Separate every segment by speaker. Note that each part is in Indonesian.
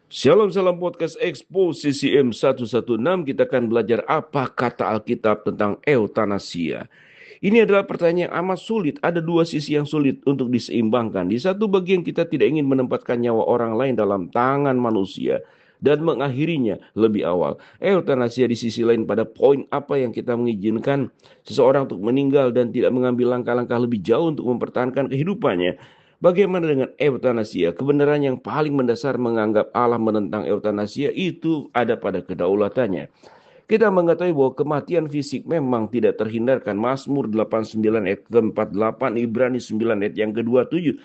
Speaker 1: Shalom salam podcast Expo CCM 116. Kita akan belajar apa kata Alkitab tentang eutanasia. Ini adalah pertanyaan yang amat sulit. Ada dua sisi yang sulit untuk diseimbangkan. Di satu bagian kita tidak ingin menempatkan nyawa orang lain dalam tangan manusia dan mengakhirinya lebih awal. Eutanasia di sisi lain pada poin apa yang kita mengizinkan seseorang untuk meninggal dan tidak mengambil langkah-langkah lebih jauh untuk mempertahankan kehidupannya. Bagaimana dengan eutanasia? Kebenaran yang paling mendasar menganggap Allah menentang eutanasia itu ada pada kedaulatannya. Kita mengetahui bahwa kematian fisik memang tidak terhindarkan. Mazmur 89 ayat ke-48, Ibrani 9 ayat yang ke-27.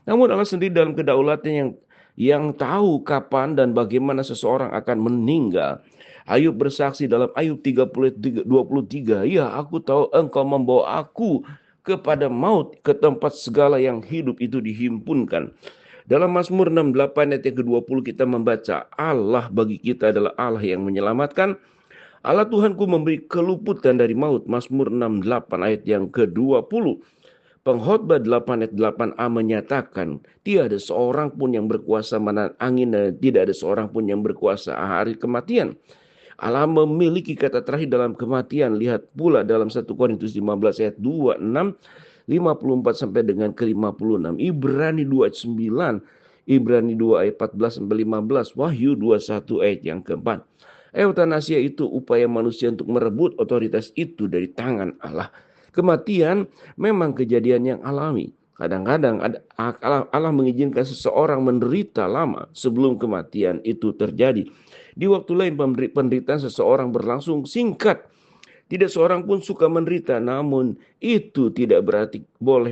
Speaker 1: Namun Allah sendiri dalam kedaulatan yang tahu kapan dan bagaimana seseorang akan meninggal. Ayub bersaksi dalam Ayub 30:23, ya aku tahu engkau membawa aku kepada maut, ke tempat segala yang hidup itu dihimpunkan. Dalam Mazmur 68 ayat yang ke-20 kita membaca, Allah bagi kita adalah Allah yang menyelamatkan. Allah Tuhanku memberi keluputan dari maut. Mazmur 68 ayat yang ke-20. Pengkhotbah 8 ayat 8a menyatakan, tiada seorang pun yang berkuasa menahan angin dan tidak ada seorang pun yang berkuasa hari kematian. Allah memiliki kata terakhir dalam kematian. Lihat pula dalam 1 Korintus 15 ayat 26, 54 sampai dengan ke-56. Ibrani 2 ayat 9, Ibrani 2 ayat 14 sampai 15, Wahyu 21 ayat yang keempat. Eutanasia itu upaya manusia untuk merebut otoritas itu dari tangan Allah. Kematian memang kejadian yang alami. Kadang-kadang Allah mengizinkan seseorang menderita lama sebelum kematian itu terjadi. Di waktu lain penderitaan seseorang berlangsung singkat. Tidak seorang pun suka menderita, namun itu tidak berarti boleh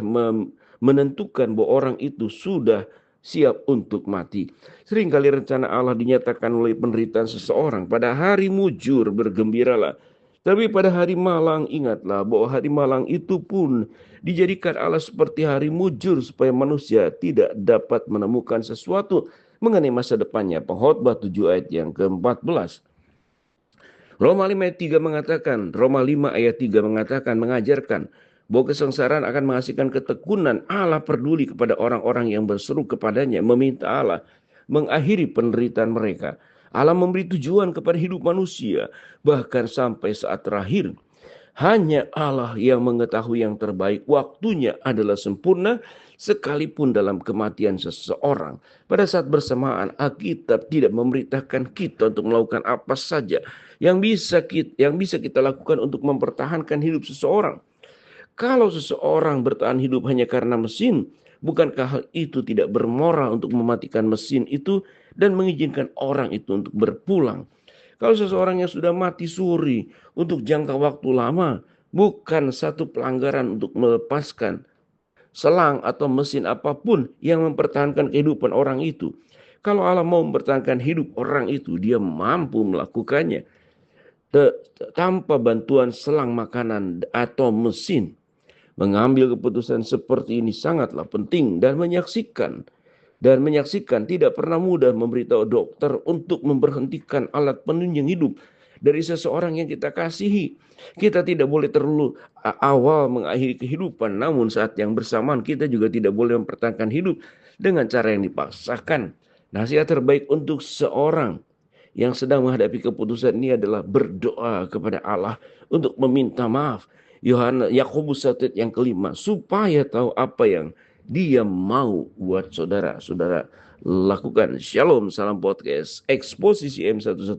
Speaker 1: menentukan bahwa orang itu sudah siap untuk mati. Seringkali rencana Allah dinyatakan oleh penderitaan seseorang. Pada hari mujur bergembiralah. Tapi pada hari malang ingatlah bahwa hari malang itu pun dijadikan Allah seperti hari mujur supaya manusia tidak dapat menemukan sesuatu mengenai masa depannya. Pengkhotbah 7 ayat yang ke-14. Roma 5 ayat 3 mengatakan, mengajarkan bahwa kesengsaraan akan menghasilkan ketekunan. Allah peduli kepada orang-orang yang berseru kepadanya, meminta Allah mengakhiri penderitaan mereka. Allah memberi tujuan kepada hidup manusia, bahkan sampai saat terakhir. Hanya Allah yang mengetahui yang terbaik. Waktunya adalah sempurna sekalipun dalam kematian seseorang. Pada saat bersamaan, Alkitab tidak memberitakan kita untuk melakukan apa saja yang bisa kita lakukan untuk mempertahankan hidup seseorang. Kalau seseorang bertahan hidup hanya karena mesin, bukankah hal itu tidak bermoral untuk mematikan mesin itu dan mengizinkan orang itu untuk berpulang? Kalau seseorang yang sudah mati suri untuk jangka waktu lama, bukan satu pelanggaran untuk melepaskan selang atau mesin apapun yang mempertahankan kehidupan orang itu. Kalau Allah mau mempertahankan hidup orang itu, dia mampu melakukannya tanpa bantuan selang makanan atau mesin. Mengambil keputusan seperti ini sangatlah penting dan menyaksikan tidak pernah mudah memberitahu dokter untuk memberhentikan alat penunjang hidup dari seseorang yang kita kasihi. Kita tidak boleh terlalu awal mengakhiri kehidupan, namun saat yang bersamaan kita juga tidak boleh mempertahankan hidup dengan cara yang dipaksakan. Nasihat terbaik untuk seorang yang sedang menghadapi keputusan ini adalah berdoa kepada Allah untuk meminta maaf. Yakobus 1 yang kelima, supaya tahu apa yang dia mau buat saudara-saudara lakukan. Shalom, salam podcast Eksposisi M116.